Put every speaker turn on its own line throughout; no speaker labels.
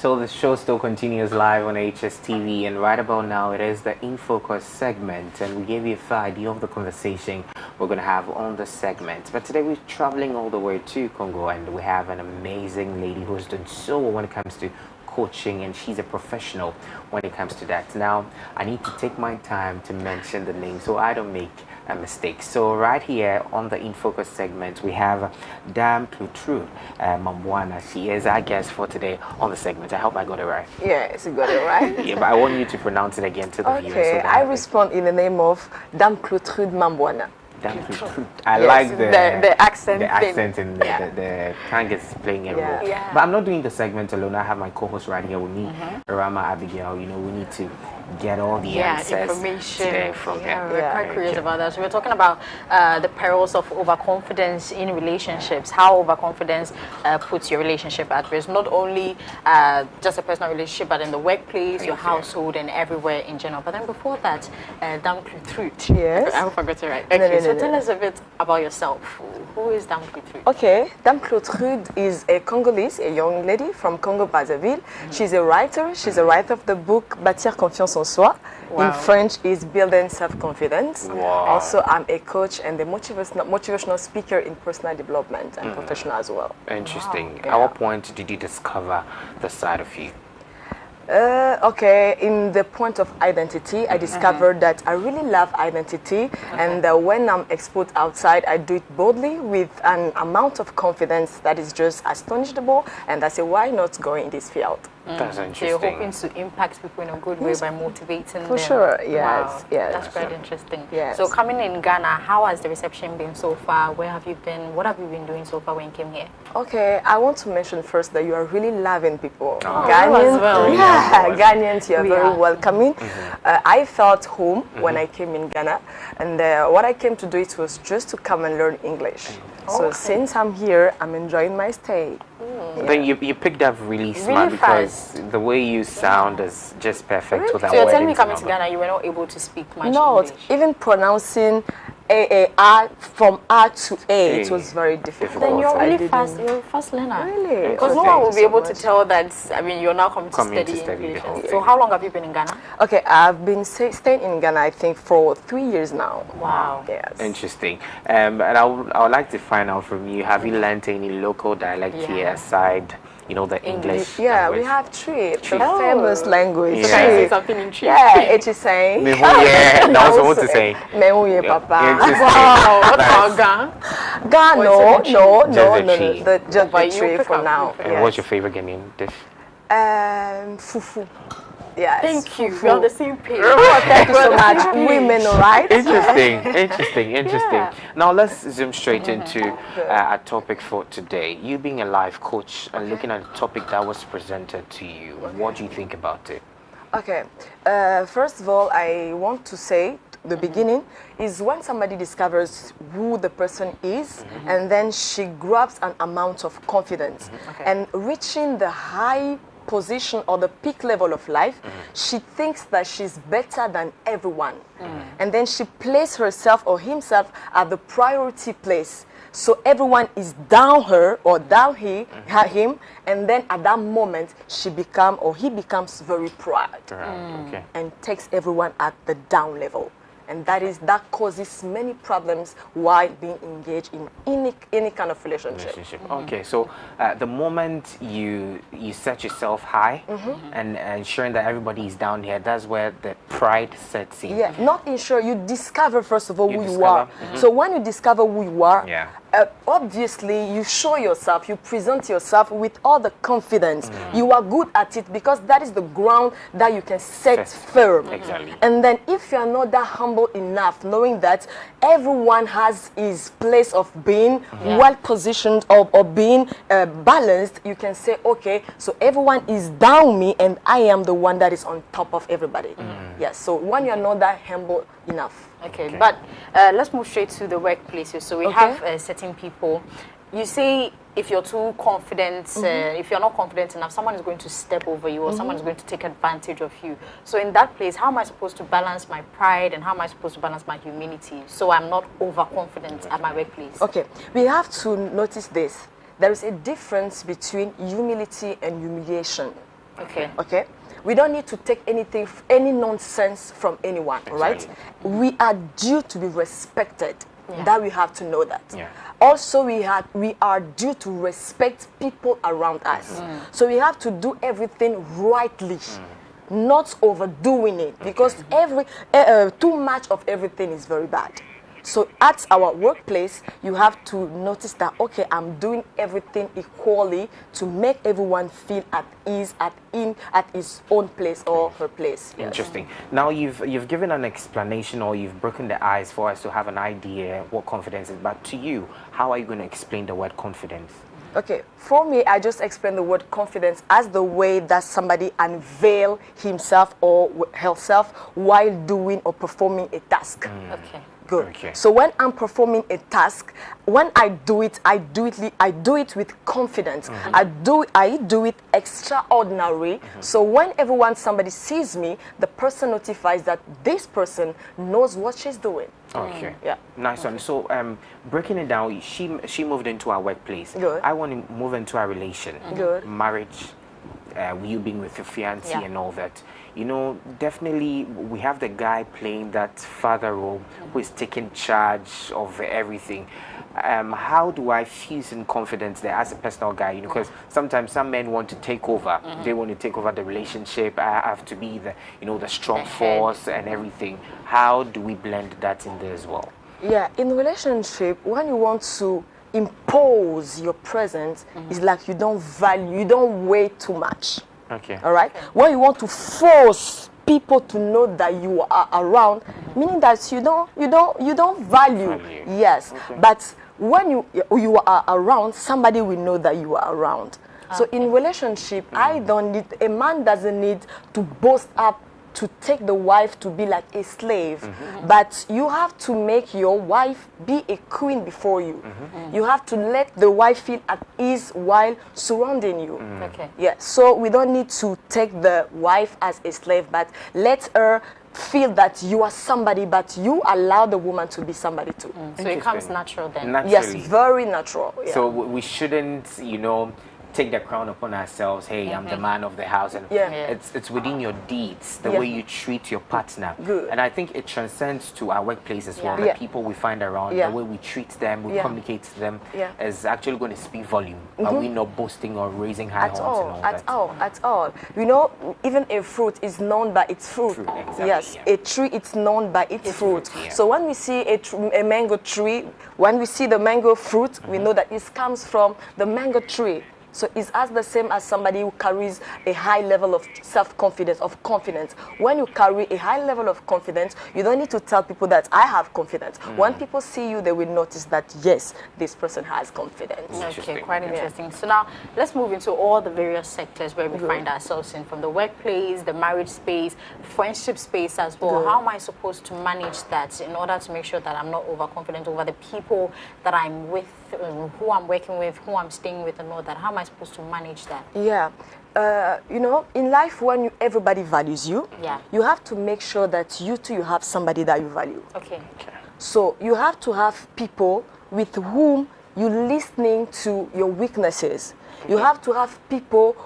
So the show still continues live on HSTV, and right about now it is the In Focus segment, and we gave you a fair idea of the conversation we're going to have on the segment. But today we're traveling all the way to Congo, and we have an amazing lady who's done so well when it comes to coaching, and she's a professional when it comes to that. Now I need to take my time to mention the name so I don't make a mistake. So right here on the In Focus segment we have DAME-CLAUTRUDE MAMBOUNA. She is our guest for today on the segment. I hope I got it right.
Yes, you got it right.
Yeah, but I want you to pronounce it again to the viewers.
Okay, I respond in the name of DAME-CLAUTRUDE MAMBOUNA.
I
yes,
like
the accent.
The accent and the tongue is playing a role.
Yeah.
But I'm not doing the segment alone. I have my co-host right here with me, Rama Abigail. You know, we need to get all the answers
information
from
her.
her.
We're quite curious about that. So we're talking about the perils of overconfidence in relationships, how overconfidence puts your relationship at risk, not only just a personal relationship, but in the workplace, your household, and everywhere in general. But then before that, DAME-CLAUTRUDE.
Yes.
I hope I got it right. Okay, so tell us a bit about yourself. Who is DAME-CLAUTRUDE?
Okay, DAME-CLAUTRUDE is a Congolese, a young lady from Congo-Brazzaville. She's a writer. She's a writer of the book Bâtir confiance en soi.
Wow.
In French is building self-confidence.
Wow.
Also, I'm a coach and a motivational speaker in personal development and professional as well.
Interesting.
Wow.
At what point did you discover the side of you?
Okay, in the point of identity, I discovered that I really love identity, and when I'm exposed outside, I do it boldly with an amount of confidence that is just astonishable, and I say, why not go in this field?
That's interesting.
So you're hoping to impact people in a good way by motivating them.
For sure, yes,
Wow.
yes.
That's quite interesting.
Yes.
So coming in Ghana, how has the reception been so far? Where have you been? What have you been doing so far when you came here?
Okay, I want to mention first that you are really loving people.
Oh,
Ghanaians,
as well.
yeah, Ghanaians, you are
We
very
are.
welcoming. I felt home when I came in Ghana, and what I came to do it was just to come and learn English. So since I'm here, I'm enjoying my stay.
Then you picked up really smart because the way you sound is just perfect with our
So you're telling me
weddings
coming
and
to
all that.
Ghana, you were not able to speak much
No,
English?
even pronouncing A from R to A, it was very difficult.
Then you're
I
really
didn't-
fast. You're a fast learner.
Really?
Because no
Okay.
one will be able
Thank
to
you so
tell that. I mean, you're now coming to
Coming to
study
study the
English.
whole
So
thing.
how long have you been in Ghana?
Okay, I've been staying in Ghana, I think, for 3 years now.
Wow.
Yes.
Interesting. And I would like to find out from you, have you learned any local dialect here aside, you know, the English
Yeah,
language?
we have Tree, the
Oh.
famous language.
Yeah.
Can you say
Tree.
something in Tree?
Yeah, it is saying.
Yeah, that was what to say.
Mehuye papa.
Interesting.
Wow, what
Nice.
about Ghana?
Ghana, no,
Just the tree.
just
But
the
you
tree
pick
for
up,
now.
you pick
And what's your favorite Ghanaian dish?
Fufu. Yes.
Thank you.
Fufu.
We're on the same page.
Oh, thank you so much. Women, all right?
Interesting.
Yeah.
Now let's zoom straight into our topic for today. You being a life coach and looking at the topic that was presented to you, what do you think about it?
Okay. First of all, I want to say the beginning is when somebody discovers who the person is, and then she grabs an amount of confidence, and reaching the high position or the peak level of life, she thinks that she's better than everyone, and then she places herself or himself at the priority place. So everyone is down her or down him, and then at that moment she he becomes very proud
Okay.
and takes everyone at the down level. And that causes many problems while being engaged in any kind of relationship.
Okay, so the moment you set yourself high and ensuring that everybody is down here, that's where the pride sets in.
Yeah, not ensure you discover first of all
You
who you
discover,
are. So when you discover who you are,
Yeah.
Obviously you show yourself, you present yourself with all the confidence. You are good at it because that is the ground that you can set firm.
Exactly.
And then if you are not that humble enough, knowing that everyone has his place of being well positioned or being balanced, you can say, okay, so everyone is down me and I am the one that is on top of everybody. Yes, so when you are not that humble enough.
Okay, but let's move straight to the workplaces. So we have certain people. You say if you're too confident, if you're not confident enough, someone is going to step over you or someone is going to take advantage of you. So in that place, how am I supposed to balance my pride and how am I supposed to balance my humility so I'm not overconfident at my workplace?
Okay, we have to notice this. There is a difference between humility and humiliation.
Okay.
Okay? We don't need to take anything, any nonsense from anyone, right? We are due to be respected. That we have to know that. Also, we are due to respect people around us. So we have to do everything rightly, not overdoing it, because too much of everything is very bad. So at our workplace, you have to notice that, okay, I'm doing everything equally to make everyone feel at ease, at his own place or her place.
Interesting. Now you've given an explanation, or you've broken the ice for us to have an idea what confidence is. But to you, how are you going to explain the word confidence?
Okay, for me, I just explain the word confidence as the way that somebody unveil himself or herself while doing or performing a task.
Okay.
Good.
Okay.
So when I'm performing a task, when I do it with confidence. I do it extraordinary. So when somebody sees me, the person notifies that this person knows what she's doing.
Okay.
Yeah.
Nice one. So breaking it down, she moved into our workplace.
Good.
I want to move into our relation.
Good.
Marriage, you being with your fiancé and all that. You know, definitely we have the guy playing that father role who is taking charge of everything. How do I fuse in confidence there as a personal guy? You know, because sometimes some men want to take over. They want to take over the relationship. I have to be the strong force and everything. How do we blend that in there as well?
Yeah, in a relationship, when you want to impose your presence, it's like you don't weigh too much.
Okay.
All right. When you want to force people to know that you are around, meaning that you don't value. Yes. Okay. But when you are around, somebody will know that you are around. Okay. So in relationship, a man doesn't need to boast up to take the wife to be like a slave, but you have to make your wife be a queen before you. You have to let the wife feel at ease while surrounding you.
Okay.
Yeah. So we don't need to take the wife as a slave, but let her feel that you are somebody, but you allow the woman to be somebody too.
So it comes natural then.
Naturally.
Yes, very natural. Yeah.
So we shouldn't, take the crown upon ourselves. Hey, I'm the man of the house, and it's within your deeds, the way you treat your partner.
Good.
And I think it transcends to our workplace as well. The people we find around, the way we treat them, we communicate to them, is actually going to speak volume. Are we not boasting or raising high horns and all that?
At all. You know, even a fruit is known by its fruit.
Exactly,
yes, a tree is known by its fruit. So when we see a mango tree, when we see the mango fruit, we know that it comes from the mango tree. So it's as the same as somebody who carries a high level of self-confidence, of confidence. When you carry a high level of confidence, you don't need to tell people that I have confidence. When people see you, they will notice that, yes, this person has confidence.
Okay, quite interesting. So now, let's move into all the various sectors where we find ourselves in, from the workplace, the marriage space, friendship space as well. How am I supposed to manage that in order to make sure that I'm not overconfident over the people that I'm with, who I'm working with, who I'm staying with, and all that? How am I supposed to manage that?
Yeah. In life, when everybody values you, you have to make sure that you have somebody that you value.
Okay.
So you have to have people with whom you're listening to your weaknesses. You have to have people,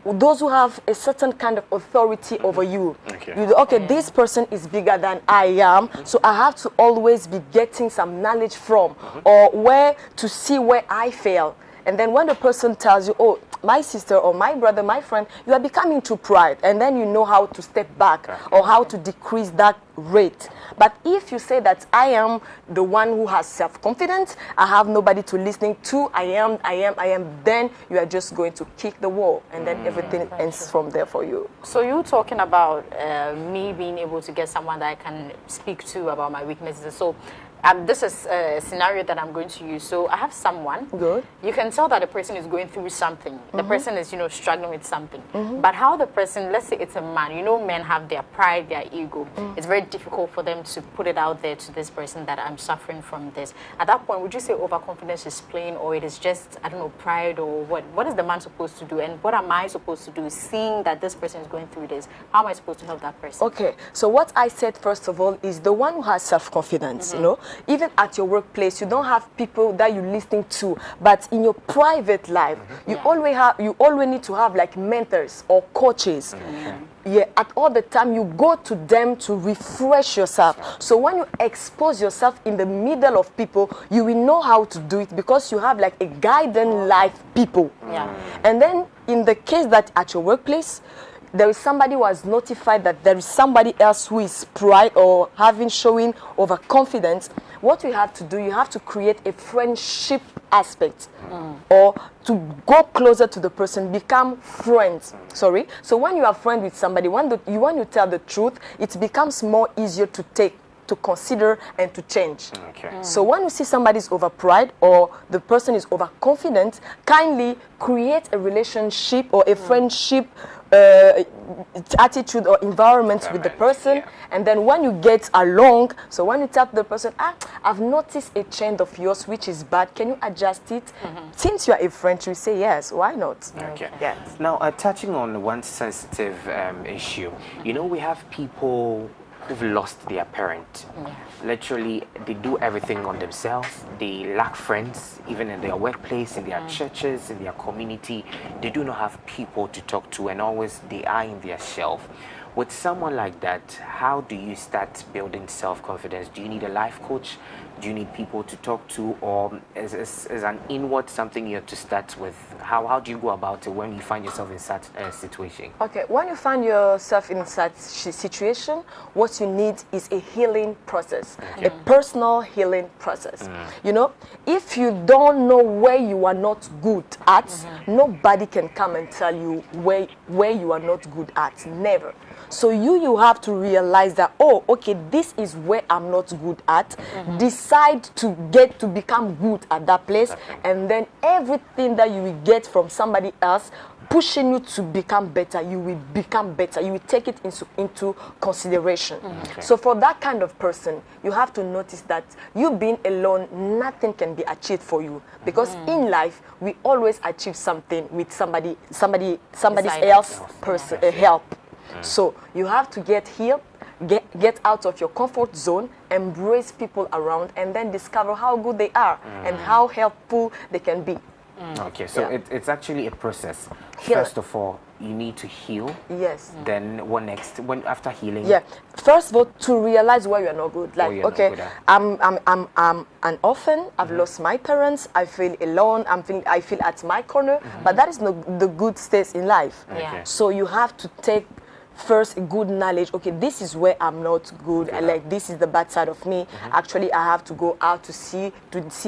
those who have a certain kind of authority over you. This person is bigger than I am, so I have to always be getting some knowledge from, or where to see where I fail. And then when the person tells you, oh, my sister or my brother, my friend, you are becoming too pride, and then you know how to step back or how to decrease that rate. But if you say that I am the one who has self-confidence, I have nobody to listening to, I am, then you are just going to kick the wall, and then everything ends from there for you.
So you're talking about me being able to get someone that I can speak to about my weaknesses. So this is a scenario that I'm going to use. So I have someone.
Good.
You can tell that the person is going through something. The person is, struggling with something. But how the person, let's say it's a man. Men have their pride, their ego. It's very difficult for them to put it out there to this person that I'm suffering from this. At that point, would you say overconfidence is playing, or it is just, I don't know, pride, or what? What is the man supposed to do? And what am I supposed to do, seeing that this person is going through this? How am I supposed to help that person?
Okay. So what I said, first of all, is the one who has self-confidence, even at your workplace, you don't have people that you're listening to, but in your private life, you always need to have like mentors or coaches. Yeah, at all the time you go to them to refresh yourself. So when you expose yourself in the middle of people, you will know how to do it because you have like a guiding life people. And then in the case that at your workplace, there is somebody who has notified that there is somebody else who is pride or showing overconfidence, what you have to do, you have to create a friendship aspect or to go closer to the person, become friends. Sorry. So when you are friends with somebody, when you tell the truth, it becomes more easier to take, to consider, and to change. So when you see somebody is over pride or the person is overconfident, kindly create a relationship or a friendship attitude or environment with the person, and then when you get along, so when you tell the person, I've noticed a change of yours which is bad, can you adjust it? Since you are a friend, you say yes, why not? Yes.
Now, touching on one sensitive issue, you know, we have people who've lost their parent. Literally, they do everything on themselves. They lack friends, even in their workplace, in their churches, in their community. They do not have people to talk to, and always they are in their shelf. With someone like that, how do you start building self-confidence? Do you need a life coach? Do you need people to talk to? Or is an inward something you have to start with? How do you go about it when you find yourself in such a situation?
Okay, when you find yourself in such situation, what you need is a healing process, a personal healing process. You know, if you don't know where you are not good at, nobody can come and tell you where you are not good at. Never. So you have to realize that, oh, okay, this is where I'm not good at. Decide to become good at that place, and then everything that you will get from somebody else pushing you to become better, you will become better. You will take it into consideration. So for that kind of person, you have to notice that you being alone, nothing can be achieved for you, because in life we always achieve something with somebody else person help. So you have to get healed, get out of your comfort zone, embrace people around, and then discover how good they are and how helpful they can be.
Okay, so it's actually a process.
Heal.
First of all, you need to heal.
Yes.
Then what next? When after healing?
Yeah. First of all, to realize where you are not good. Like, okay, I'm an orphan. I've lost my parents. I feel alone. I feel at my corner. But that is not the good state in life. So you have to take first good knowledge. Okay, this is where I'm not good, and like this is the bad side of me. Actually, I have to go out to see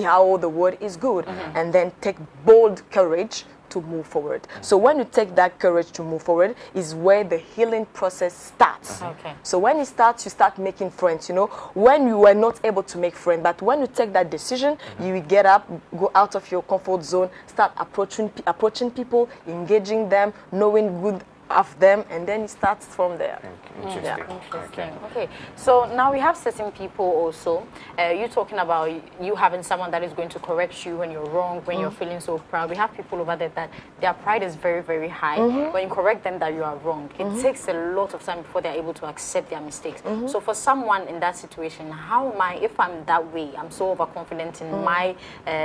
how the world is good, and then take bold courage to move forward. So when you take that courage to move forward is where the healing process starts. So when it starts, you start making friends. You know, when you were not able to make friends, but when you take that decision, you will get up, go out of your comfort zone, start approaching people, engaging them, knowing good of them, and then it starts from there.
Interesting. Okay, so now we have certain people also. You're talking about you having someone that is going to correct you when you're wrong, when you're feeling so proud. We have people over there that their pride is very, very high. When you correct them that you are wrong, it takes a lot of time before they're able to accept their mistakes. So for someone in that situation, how am I, if I'm that way, I'm so overconfident in my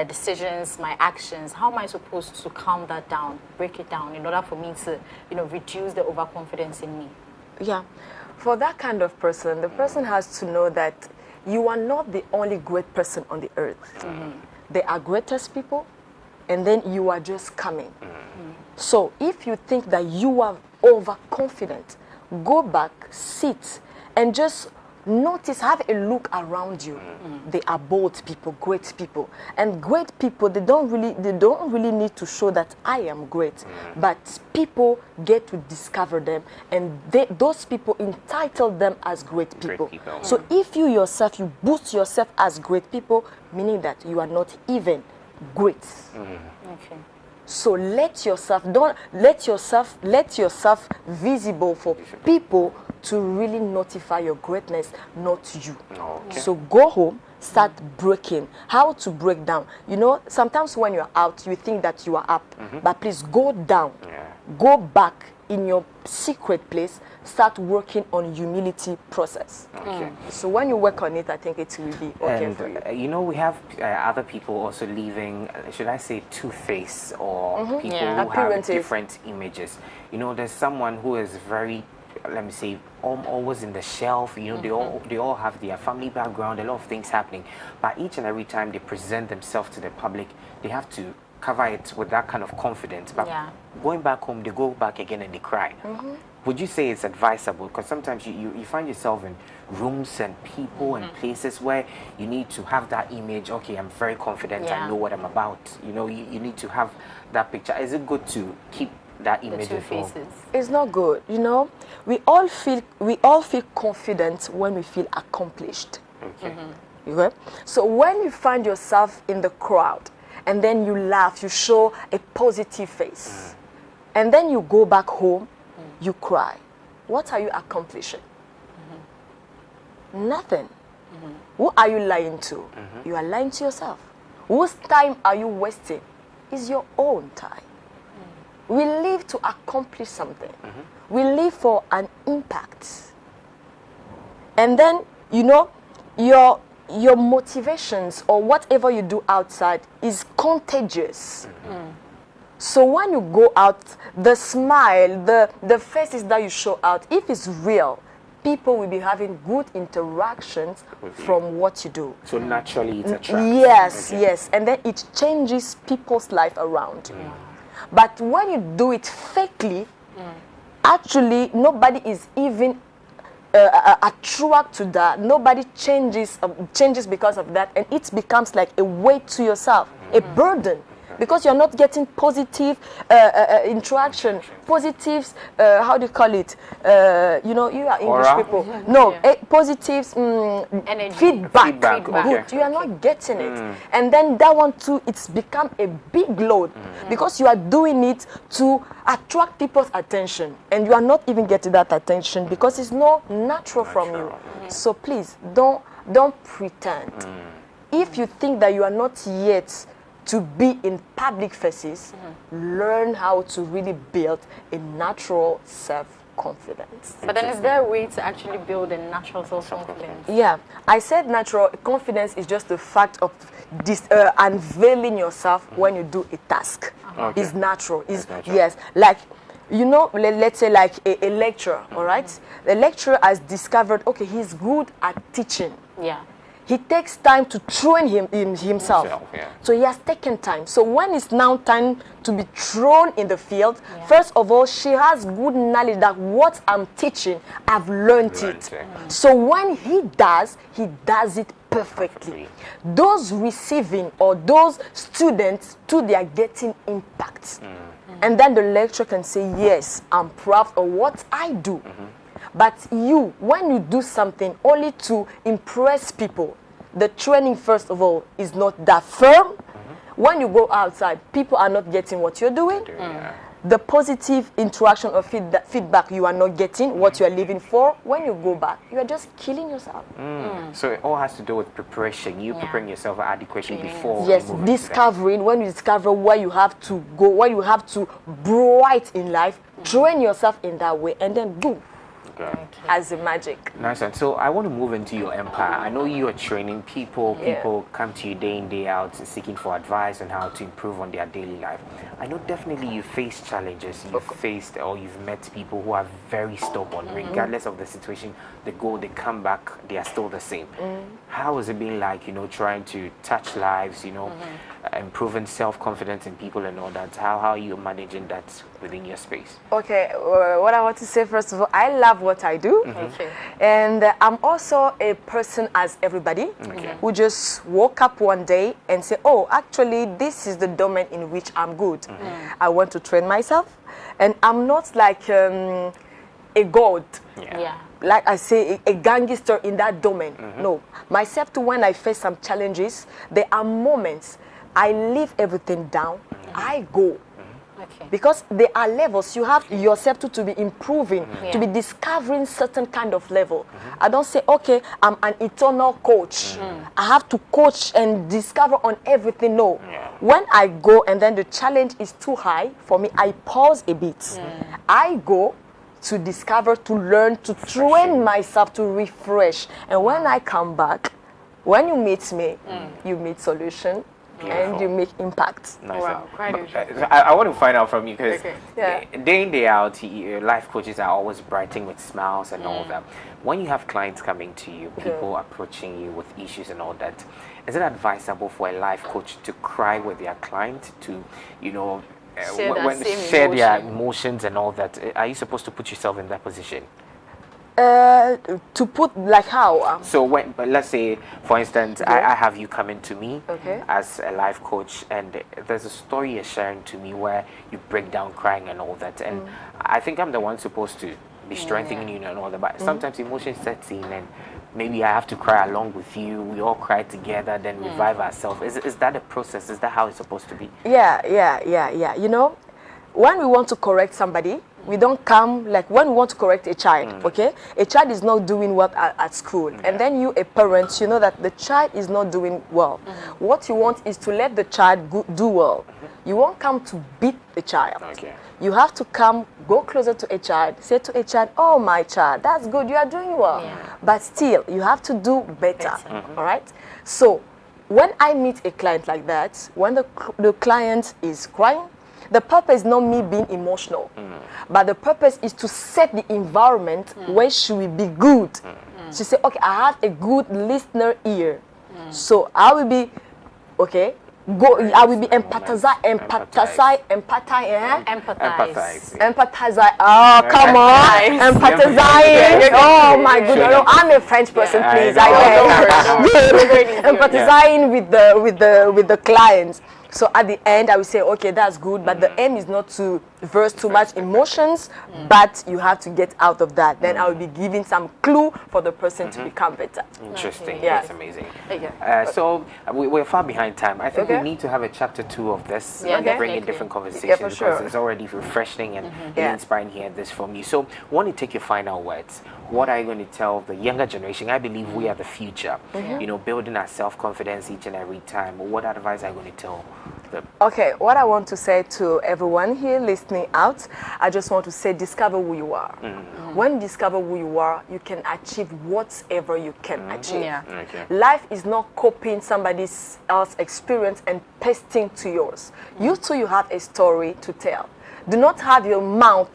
decisions, my actions, how am I supposed to calm that down, break it down, in order for me to, you know, reduce the overconfidence in me?
Yeah, for that kind of person, the person has to know that you are not the only great person on the earth. There are greatest people, and then you are just coming. So if you think that you are overconfident, go back, sit, and just notice, have a look around you. They are bold people, great people, and great people. They don't really need to show that I am great, but people get to discover them, and those people entitle them as great people. So if you yourself, you boost yourself as great people, meaning that you are not even great.
Okay.
So let yourself visible for people to really notify your greatness, not you. So go home, start breaking. How to break down? You know, sometimes when you're out, you think that you are up, but please go down. go back in your secret place, start working on humility process.
Okay.
So when you work on it, I think it will be okay
And
for you.
you know, we have other people also living, should I say, two-faced, or people who have
Appearances.
different images. You know, there's someone who is very, let me say, always in the shelf. You know, they all have their family background, a lot of things happening. But each and every time they present themselves to the public, they have to cover it with that kind of confidence. But going back home, they go back again and they cry. Would you say it's advisable? Because sometimes you find yourself in rooms and people and places where you need to have that image. Okay, I'm very confident. I know what I'm about. You know, you need to have that picture. Is it good to keep that image
The two
at home?
faces.
It's not good, you know. We all feel confident when we feel accomplished.
Okay.
Okay? So when you find yourself in the crowd and then you laugh, you show a positive face, and then you go back home, you cry. What are you accomplishing? Nothing. Who are you lying to? You are lying to yourself. Whose time are you wasting? It's your own time. We live to accomplish something. We live for an impact. And then, you know, your motivations or whatever you do outside is contagious. So when you go out, the smile, the faces that you show out, if it's real, people will be having good interactions from what you do.
So naturally it's attractive.
Yes, yes. And then it changes people's life around. But when you do it fakely, actually nobody is even attracted to that. Nobody changes because of that, and it becomes like a weight to yourself, a burden. Because you're not getting positive interaction, positives, how do you call it? You know, you are English
Aura?
people. No, positives,
Energy.
feedback.
Feedback.
Good. You are not getting it. And then that one too, it's become a big load because you are doing it to attract people's attention. And you are not even getting that attention because it's not natural from you. So please, don't pretend. If you think that you are not yet to be in public faces, learn how to really build a natural self-confidence.
But then is there a way to actually build a natural self-confidence?
Yeah, I said natural confidence is just the fact of unveiling yourself when you do a task. It's natural. Yes, like, you know, let's say like a lecturer, all right? The lecturer has discovered, okay, he's good at teaching.
Yeah.
He takes time to train himself. So he has taken time. So when it's now time to be thrown in the field, first of all, she has good knowledge that what I'm teaching, I've learned it. So when he does it perfectly. Those receiving or those students too, they are getting impact. And then the lecturer can say, yes, I'm proud of what I do. But you, when you do something only to impress people, the training, first of all, is not that firm. When you go outside, people are not getting what you're doing. The positive interaction or feedback you are not getting, what you are living for. When you go back, you are just killing yourself.
So it all has to do with preparation. You preparing yourself adequately before.
Yes, discovering, when you discover where you have to go, where you have to bright in life, train yourself in that way, and then boom. As a magic.
Nice one. So I want to move into your empire. I know you are training people. People come to you day in, day out, seeking for advice on how to improve on their daily life. I know definitely you face challenges. You've faced or you've met people who are very stubborn, regardless of the situation. They go, they come back, they are still the same. How has it been like, you know, trying to touch lives, you know, improving self-confidence in people and all that? How are you managing that within your space?
Okay, what I want to say, first of all, I love what I do. And I'm also a person as everybody who just woke up one day and say, oh, actually, this is the domain in which I'm good. I want to train myself. And I'm not like a god. Like I say, a gangster in that domain. No, myself too, when I face some challenges, there are moments I leave everything down. I go
Okay.
Because there are levels. You have yourself to be improving, to be
Yeah.
discovering certain kind of level. I don't say, okay, I'm an eternal coach. I have to coach and discover on everything. No.
Yeah.
When I go and then the challenge is too high for me, I pause a bit. I go to discover, to learn, to train myself, to refresh. And when I come back, when you meet me, you meet solution. And you make impact.
Nice.
Wow, quite interesting.
I want to find out from you because
Okay.
Yeah.
day in, day out, life coaches are always brightening with smiles and all that. When you have clients coming to you, people approaching you with issues and all that, is it advisable for a life coach to cry with their client to,
Share that same
share their
emotion.
emotions and all that? Are you supposed to put yourself in that position?
To put like how?
So but let's say, for instance, I have you come into me
Okay.
as a life coach, and there's a story you're sharing to me where you break down crying and all that, and I think I'm the one supposed to be strengthening you and all that, but sometimes emotion sets in, and maybe I have to cry along with you. We all cry together, then revive ourselves. Is that a process? Is that how it's supposed to be?
Yeah. You know, when we want to correct somebody, we don't come like when we want to correct a child, okay? A child is not doing well at school, and then you, a parent, you know that the child is not doing well. What you want is to let the child do well. You won't come to beat the child.
Okay.
You have to come, go closer to a child, say to a child, oh, my child, that's good, you are doing well.
Yeah.
But still, you have to do better, all right? So when I meet a client like that, when the client is crying, the purpose is not me being emotional, but the purpose is to set the environment where she will be good. She say, okay, I have a good listener ear, so I will be, okay, I will be empathize. Oh, come on, empathizing. Oh my goodness, no, I'm a French person, please. Empathizing with the clients. So at the end, I will say, okay, that's good, but the aim is not to verse too much emotions, but you have to get out of that. Then I will be giving some clue for the person to become better.
Interesting.
Okay. Yeah.
That's amazing.
Okay.
So we're far behind time. I think
Okay.
we need to have a chapter 2 of this,
Yeah,
and bring in
definitely.
different conversations
Yeah, for
because
sure.
it's already refreshing and
Yeah.
inspiring hearing this from you. So I want to take your final words. What are you going to tell the younger generation? I believe we are the future. Building our self-confidence each and every time. What advice are you going to tell them?
Okay, what I want to say to everyone here listening out, I just want to say discover who you are. When you discover who you are, you can achieve whatever you can achieve.
Yeah.
Okay.
Life is not copying somebody else's experience and pasting to yours. You too, you have a story to tell. Do not have your mouth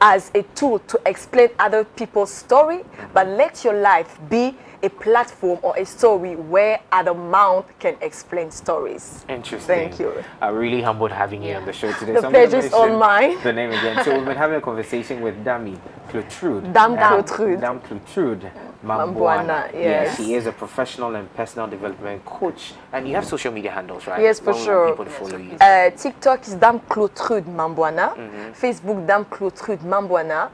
as a tool to explain other people's story, but let your life be a platform or a story where other mouth can explain stories.
Interesting.
Thank you.
I'm really humbled having you on the show today.
The
So I'm gonna
pleasure is all
mention
mine.
The name again. So we've been having a conversation with DAME-CLAUTRUDE.
DAME-CLAUTRUDE.
DAME-CLAUTRUDE.
MAMBOUNA, yes.
She is a professional and personal development coach. And you have social media handles, right?
Yes, for
Where will
sure.
people to follow you?
TikTok is DAME-CLAUTRUDE MAMBOUNA. Facebook DAME-CLAUTRUDE MAMBOUNA.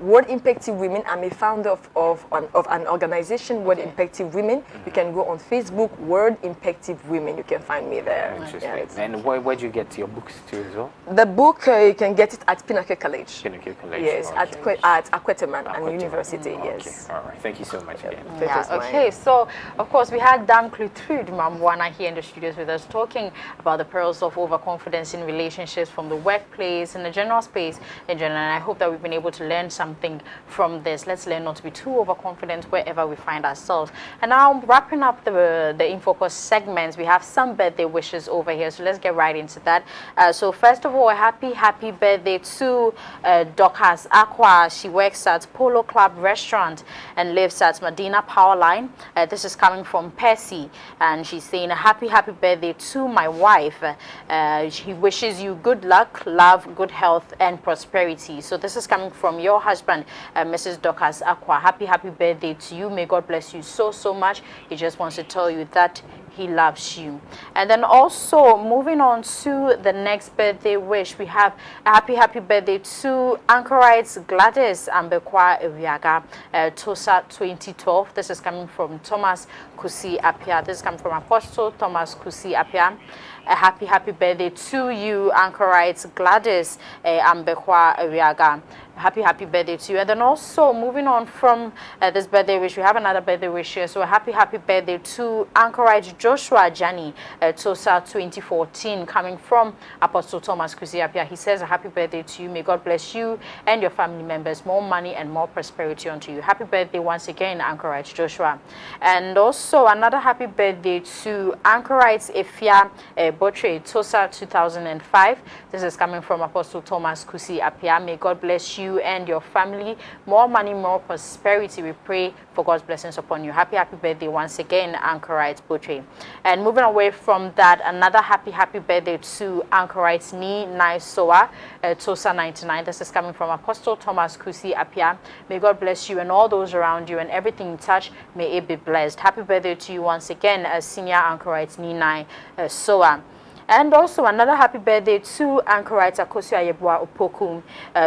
World Impactive Women. I'm a founder of an organization, World Impactive Women. You can go on Facebook, World Impactive Women. You can find me there.
Interesting.
Yes.
And where do you get your books to as well?
The book, you can get it at Pinnacle College.
Pinnacle College.
Yes,
Okay.
at Akweteman and
Akweteman.
University,
Okay.
yes.
All right. Thank you so much again.
That is mine.
Okay, so of course we had DAME-CLAUTRUDE MAMBOUNA here in the studios with us talking about the perils of overconfidence in relationships from the workplace and the general space in general. And I hope that we've been able to learn something from this. Let's learn not to be too overconfident wherever we find ourselves. And now wrapping up the InFocus segments, we have some birthday wishes over here. So let's get right into that. So first of all, a happy birthday to Dorcas Aqua. She works at Polo Club Restaurant and lives at Medina Power Line. This is coming from Percy, and she's saying a happy birthday to my wife. She wishes you good luck, love, good health, and prosperity. So this is coming from your husband, Mrs. Dorcas Aqua. Happy birthday to you. May God bless you so much. He just wants to tell you that he loves you. And then also moving on to the next birthday wish, we have a happy birthday to Anchorites Gladys Ambekwa Ewiaga, Tosa 2012. This is coming from Thomas Kusi Apia. This is coming from Apostle Thomas Kusi Apia. a happy birthday to you, anchorites Gladys Ambekwa Ariaga. Happy birthday to you. And then also moving on from this birthday wish, we have another birthday wish here. So a happy birthday to anchorite Joshua Jani Tosa 2014, coming from Apostle Thomas Kusiapia. He says a happy birthday to you. May God bless you and your family members, more money and more prosperity unto you. Happy birthday once again, anchorite Joshua. And also another happy birthday to anchorites Efia Botre Tosa 2005. This is coming from Apostle Thomas Kusiapia. May God bless you and your family, more money, more prosperity. We pray for God's blessings upon you. Happy birthday once again, anchorite Botre. And moving away from that, another happy birthday to anchorites Ni Naisoa Tosa 99. This is coming from Apostle Thomas Kusi Apia. May God bless you and all those around you, and everything you touch, may it be blessed. Happy birthday to you once again, senior anchorite Ni Naisoa. And also another happy birthday to anchorite Akosia Yebwa Opokum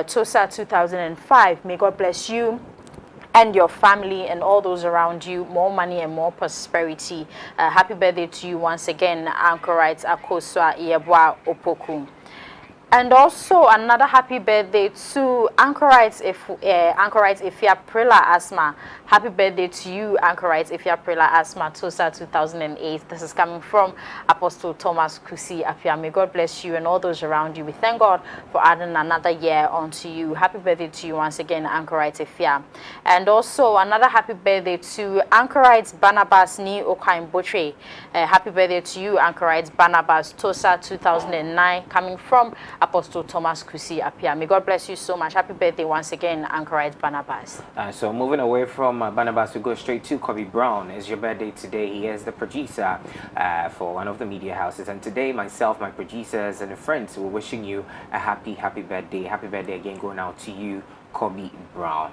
Tosa 2005. May God bless you and your family and all those around you, more money and more prosperity. Happy birthday to you once again, anchorite Akosia Yebwa Opokum. And also another happy birthday to anchorites Ifya Prila Asma. Happy birthday to you, anchorites Ifya Prila Asma Tosa 2008. This is coming from Apostle Thomas Kusi Apia. May God bless you and all those around you. We thank God for adding another year onto you. Happy birthday to you once again, anchorites Ifya. And also another happy birthday to anchorites Barnabas Ni Okain Botre. Happy birthday to you, anchorites Barnabas Tosa 2009, coming from Apostle Thomas Kusi Apia. May God bless you so much. Happy birthday once again, anchorite Barnabas.
So moving away from Barnabas, we go straight to Kobe Brown. It's your birthday today. He is the producer for one of the media houses. And today, myself, my producers, and friends, we're wishing you a happy birthday. Happy birthday again going out to you, Kobe Brown.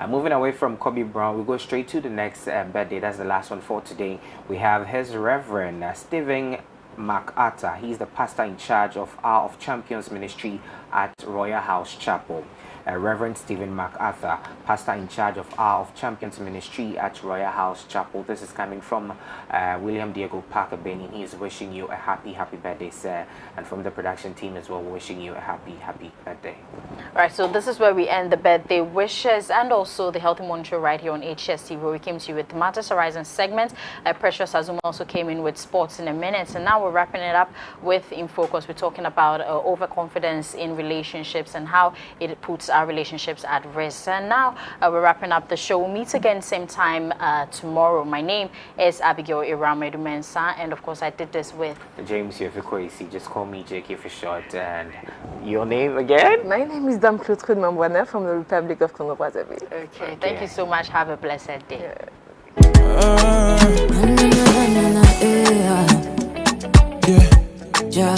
Moving away from Kobe Brown, we go straight to the next birthday. That's the last one for today. We have His Reverend Stephen MacArthur. He's the pastor in charge of Hour of Champions Ministry at Royal House Chapel. Reverend Stephen MacArthur, pastor in charge of Hour of Champions Ministry at Royal House Chapel. This is coming from William Diego Parker Benny. He is wishing you a happy birthday, sir. And from the production team as well, wishing you a happy birthday.
All right, so this is where we end the birthday wishes and also the Healthy Monitor right here on HSTV, where we came to you with the Matters Horizon segment. Precious Azuma also came in with sports in a minute, and now we're wrapping it up with In Focus. We're talking about overconfidence in relationships and how it puts our relationships at risk. And now we're wrapping up the show. We'll meet again same time tomorrow. My name is Abigail Iramedu Mensah, and of course I did this with
James Yofikwesi. Just call me JK for short. And your name again?
My name is DAME-CLAUTRUDE MAMBOUNA from the Republic of Congo Brazzaville.
Okay, thank you so much. Have a blessed day.
Yeah.